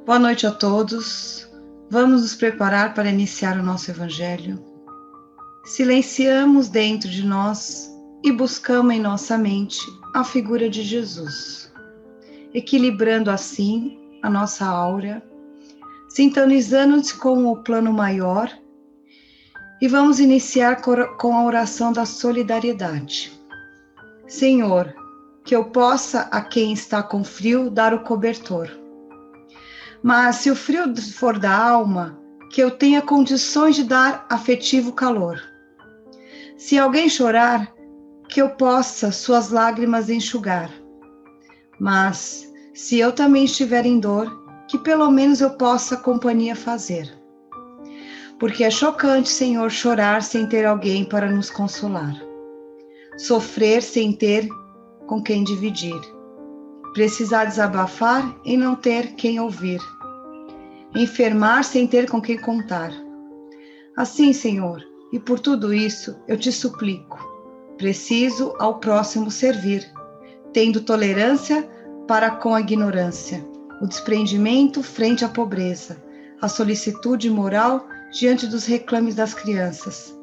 Boa noite a todos. Vamos nos preparar para iniciar o nosso Evangelho. Silenciamos dentro de nós e buscamos em nossa mente a figura de Jesus, equilibrando assim a nossa aura, sintonizando-nos com o plano maior e vamos iniciar com a oração da solidariedade. Senhor, que eu possa a quem está com frio dar o cobertor. Mas se o frio for da alma, que eu tenha condições de dar afetivo calor. Se alguém chorar, que eu possa suas lágrimas enxugar. Mas se eu também estiver em dor, que pelo menos eu possa companhia fazer. Porque é chocante, Senhor, chorar sem ter alguém para nos consolar. Sofrer sem ter com quem dividir. Precisar desabafar e não ter quem ouvir. Enfermar sem ter com quem contar. Assim, Senhor, e por tudo isso eu te suplico, preciso ao próximo servir, tendo tolerância para com a ignorância, o desprendimento frente à pobreza, a solicitude moral diante dos reclames das crianças,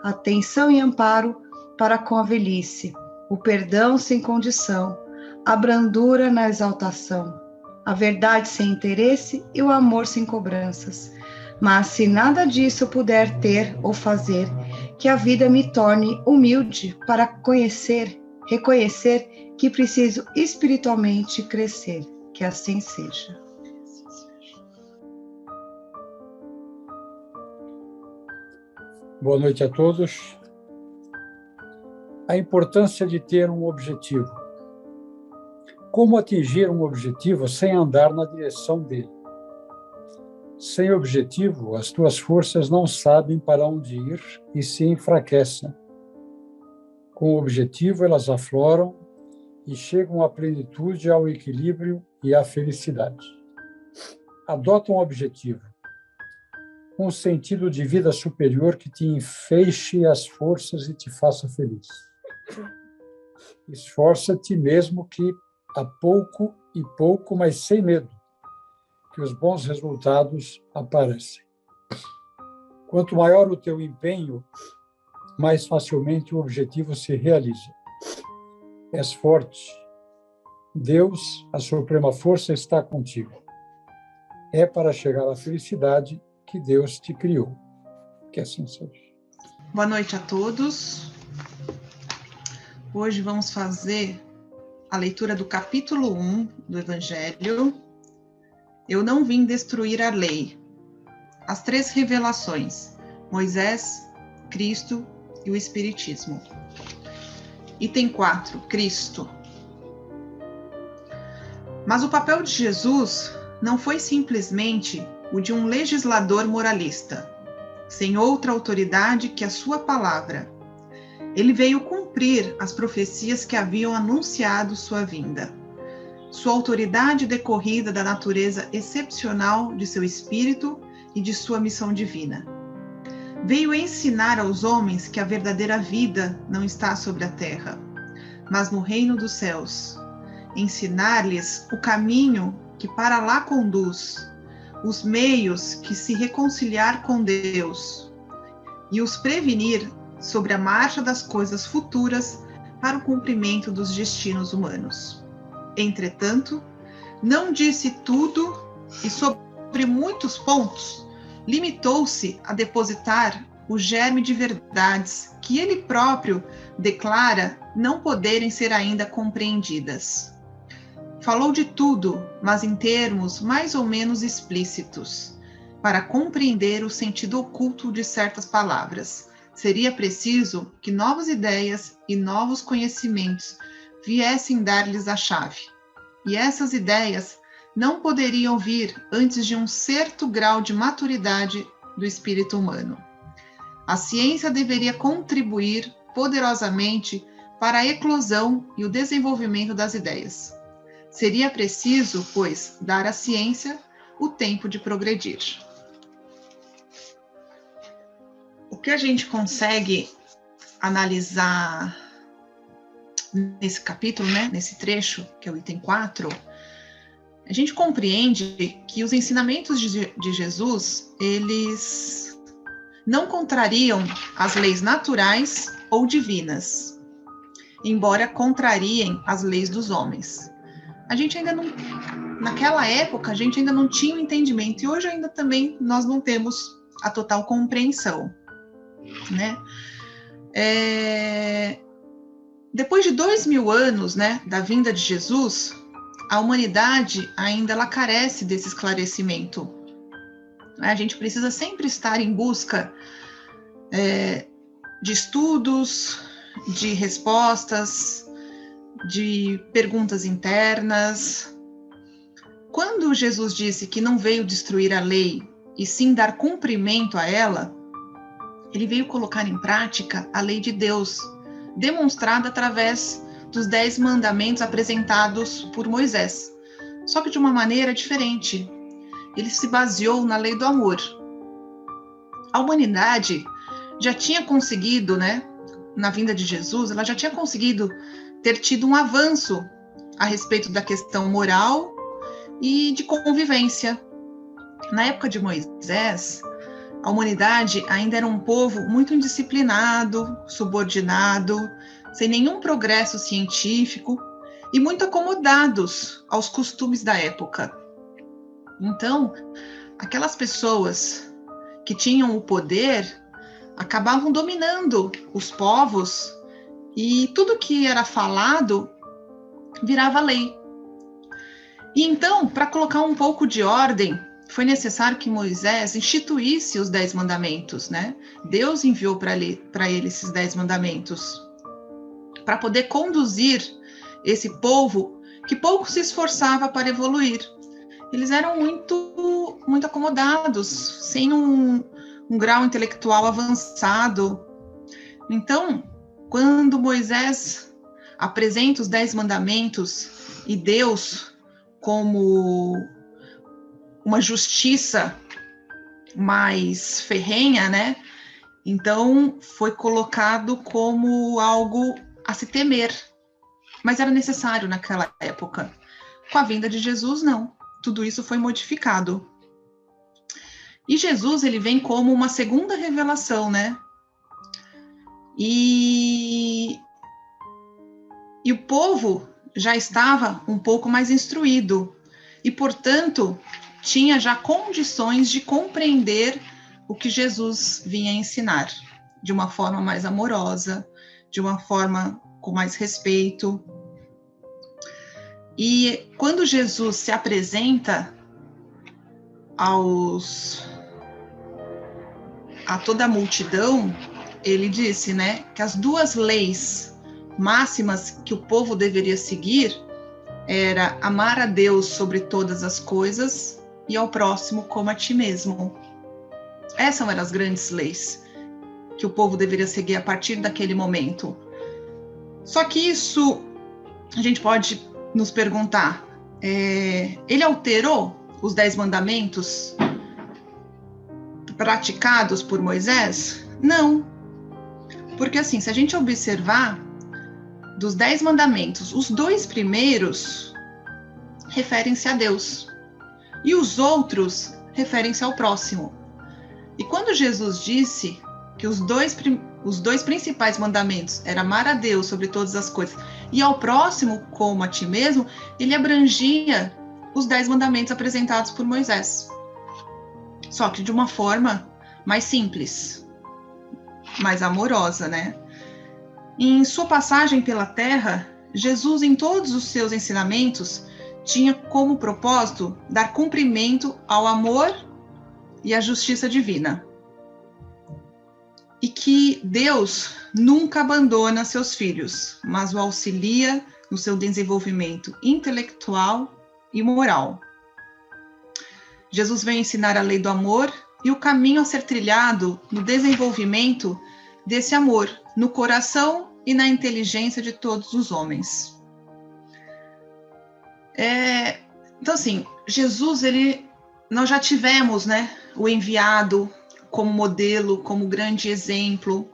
atenção e amparo para com a velhice, o perdão sem condição, a brandura na exaltação, a verdade sem interesse e o amor sem cobranças. Mas se nada disso eu puder ter ou fazer, que a vida me torne humilde para reconhecer que preciso espiritualmente crescer. Que assim seja. Boa noite a todos. A importância de ter um objetivo. Como atingir um objetivo sem andar na direção dele? Sem objetivo, as tuas forças não sabem para onde ir e se enfraquecem. Com o objetivo, elas afloram e chegam à plenitude, ao equilíbrio e à felicidade. Adota um objetivo, um sentido de vida superior que te enfeixe as forças e te faça feliz. Esforça-te mesmo que a pouco e pouco, mas sem medo, que os bons resultados aparecem. Quanto maior o teu empenho, mais facilmente o objetivo se realiza. És forte. Deus, a suprema força, está contigo. É para chegar à felicidade que Deus te criou. Que assim seja. Boa noite a todos. Hoje vamos fazer a leitura do capítulo 1 do Evangelho. Eu não vim destruir a lei. As 3 revelações: Moisés, Cristo e o Espiritismo. Item 4, Cristo. Mas o papel de Jesus não foi simplesmente o de um legislador moralista, sem outra autoridade que a sua palavra. Ele veio cumprir as profecias que haviam anunciado sua vinda. Sua autoridade decorrida da natureza excepcional de seu espírito e de sua missão divina. Veio ensinar aos homens que a verdadeira vida não está sobre a terra, mas no reino dos céus. Ensinar-lhes o caminho que para lá conduz, os meios que se reconciliar com Deus, e os prevenir sobre a marcha das coisas futuras para o cumprimento dos destinos humanos. Entretanto, não disse tudo e sobre muitos pontos limitou-se a depositar o germe de verdades que ele próprio declara não poderem ser ainda compreendidas. Falou de tudo, mas em termos mais ou menos explícitos. Para compreender o sentido oculto de certas palavras, seria preciso que novas ideias e novos conhecimentos viessem dar-lhes a chave. E essas ideias não poderiam vir antes de um certo grau de maturidade do espírito humano. A ciência deveria contribuir poderosamente para a eclosão e o desenvolvimento das ideias. Seria preciso, pois, dar à ciência o tempo de progredir. O que a gente consegue analisar nesse capítulo, né, nesse trecho, que é o item 4, a gente compreende que os ensinamentos de Jesus, eles não contrariam as leis naturais ou divinas, embora contrariem as leis dos homens. A gente ainda não, naquela época, a gente ainda não tinha o entendimento, e hoje ainda também nós não temos a total compreensão, né? Depois de 2000 anos, né, da vinda de Jesus, a humanidade ainda ela carece desse esclarecimento. A gente precisa sempre estar em busca de estudos, de respostas, de perguntas internas. Quando Jesus disse que não veio destruir a lei, e sim dar cumprimento a ela, ele veio colocar em prática a lei de Deus, demonstrada através dos 10 mandamentos apresentados por Moisés, só que de uma maneira diferente. Ele se baseou na lei do amor. A humanidade já tinha conseguido, né, na vinda de Jesus, ela já tinha conseguido ter tido um avanço a respeito da questão moral e de convivência. Na época de Moisés, a humanidade ainda era um povo muito indisciplinado, subordinado, sem nenhum progresso científico e muito acomodados aos costumes da época. Então, aquelas pessoas que tinham o poder acabavam dominando os povos e tudo que era falado virava lei. E então, para colocar um pouco de ordem, foi necessário que Moisés instituísse os 10 mandamentos, né? Deus enviou para ele esses 10 mandamentos, para poder conduzir esse povo que pouco se esforçava para evoluir. Eles eram muito acomodados, sem um grau intelectual avançado. Então, quando Moisés apresenta os 10 mandamentos e Deus, como uma justiça mais ferrenha, né? Então, foi colocado como algo a se temer. Mas era necessário naquela época. Com a vinda de Jesus, não. Tudo isso foi modificado. E Jesus, ele vem como uma segunda revelação, né? E o povo já estava um pouco mais instruído. E, portanto, tinha já condições de compreender o que Jesus vinha ensinar, de uma forma mais amorosa, de uma forma com mais respeito. E quando Jesus se apresenta a toda a multidão, ele disse, né, que as 2 leis máximas que o povo deveria seguir era amar a Deus sobre todas as coisas e ao próximo como a ti mesmo. Essas eram as grandes leis que o povo deveria seguir a partir daquele momento. Só que isso, a gente pode nos perguntar, ele alterou os 10 mandamentos praticados por Moisés? Não. Porque assim, se a gente observar, dos 10 mandamentos, os 2 primeiros referem-se a Deus e os outros referem-se ao próximo. E quando Jesus disse que os dois principais mandamentos eram amar a Deus sobre todas as coisas e ao próximo como a ti mesmo, ele abrangia os 10 mandamentos apresentados por Moisés. Só que de uma forma mais simples, mais amorosa, né? Em sua passagem pela terra, Jesus, em todos os seus ensinamentos, tinha como propósito dar cumprimento ao amor e à justiça divina. E que Deus nunca abandona seus filhos, mas o auxilia no seu desenvolvimento intelectual e moral. Jesus vem ensinar a lei do amor e o caminho a ser trilhado no desenvolvimento desse amor, no coração e na inteligência de todos os homens. Então, assim, Jesus, nós já tivemos, né, o enviado como modelo, como grande exemplo.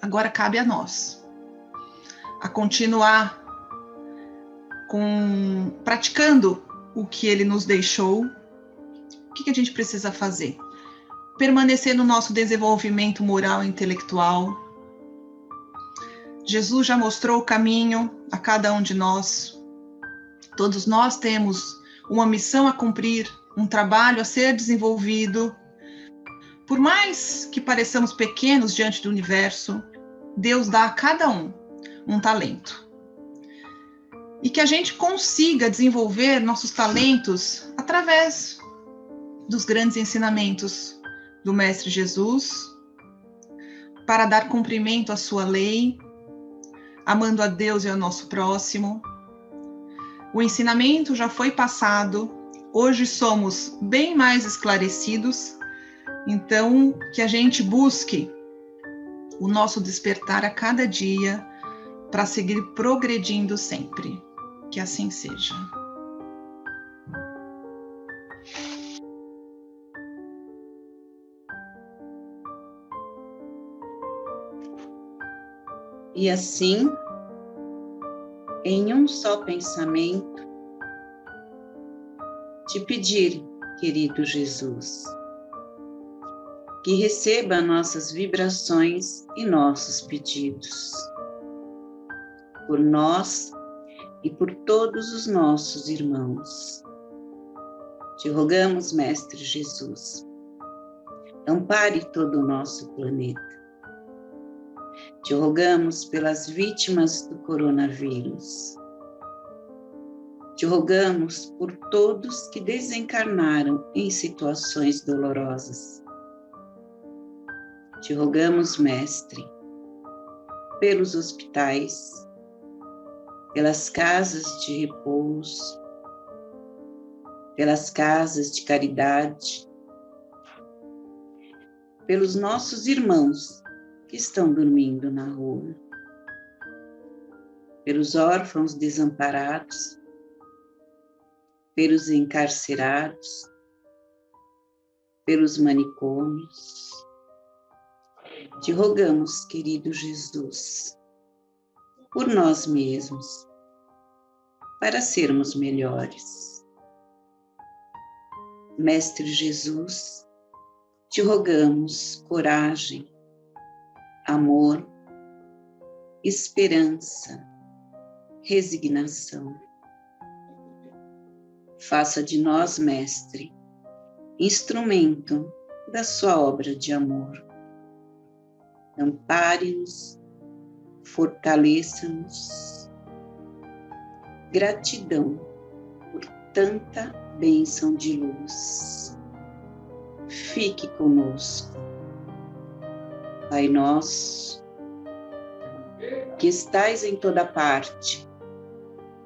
Agora cabe a nós a continuar praticando o que ele nos deixou, o que a gente precisa fazer? Permanecer no nosso desenvolvimento moral e intelectual. Jesus já mostrou o caminho a cada um de nós. Todos nós temos uma missão a cumprir, um trabalho a ser desenvolvido. Por mais que pareçamos pequenos diante do universo, Deus dá a cada um talento. E que a gente consiga desenvolver nossos talentos através dos grandes ensinamentos do Mestre Jesus, para dar cumprimento à sua lei, amando a Deus e ao nosso próximo. O ensinamento já foi passado, hoje somos bem mais esclarecidos, então que a gente busque o nosso despertar a cada dia para seguir progredindo sempre. Que assim seja. E assim, em um só pensamento, te pedir, querido Jesus, que receba nossas vibrações e nossos pedidos, por nós e por todos os nossos irmãos. Te rogamos, Mestre Jesus, ampare todo o nosso planeta. Te rogamos pelas vítimas do coronavírus. Te rogamos por todos que desencarnaram em situações dolorosas. Te rogamos, Mestre, pelos hospitais, pelas casas de repouso, pelas casas de caridade, pelos nossos irmãos que estão dormindo na rua, pelos órfãos desamparados, pelos encarcerados, pelos manicômios. Te rogamos, querido Jesus, por nós mesmos, para sermos melhores. Mestre Jesus, te rogamos coragem, amor, esperança, resignação. Faça de nós, Mestre, instrumento da sua obra de amor. Ampare-nos, fortaleça-nos. Gratidão por tanta bênção de luz. Fique conosco. Pai nosso, que estais em toda parte,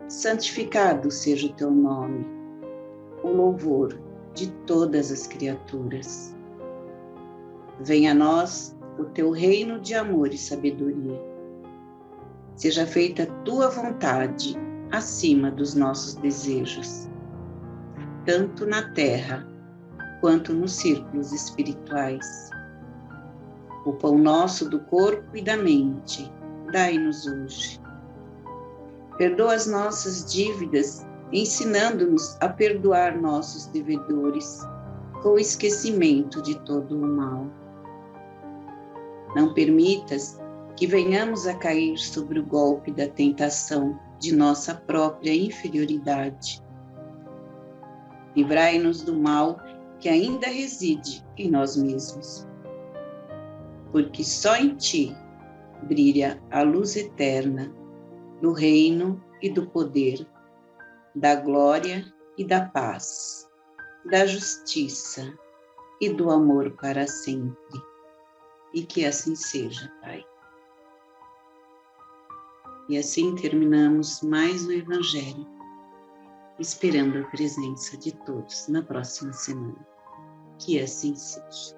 santificado seja o teu nome, o louvor de todas as criaturas. Venha a nós o teu reino de amor e sabedoria. Seja feita a tua vontade acima dos nossos desejos, tanto na terra quanto nos círculos espirituais. O pão nosso do corpo e da mente, dai-nos hoje. Perdoa as nossas dívidas, ensinando-nos a perdoar nossos devedores, com o esquecimento de todo o mal. Não permitas que venhamos a cair sobre o golpe da tentação de nossa própria inferioridade. Livrai-nos do mal que ainda reside em nós mesmos, porque só em ti brilha a luz eterna do reino e do poder, da glória e da paz, da justiça e do amor para sempre. E que assim seja, Pai. E assim terminamos mais um Evangelho, esperando a presença de todos na próxima semana. Que assim seja.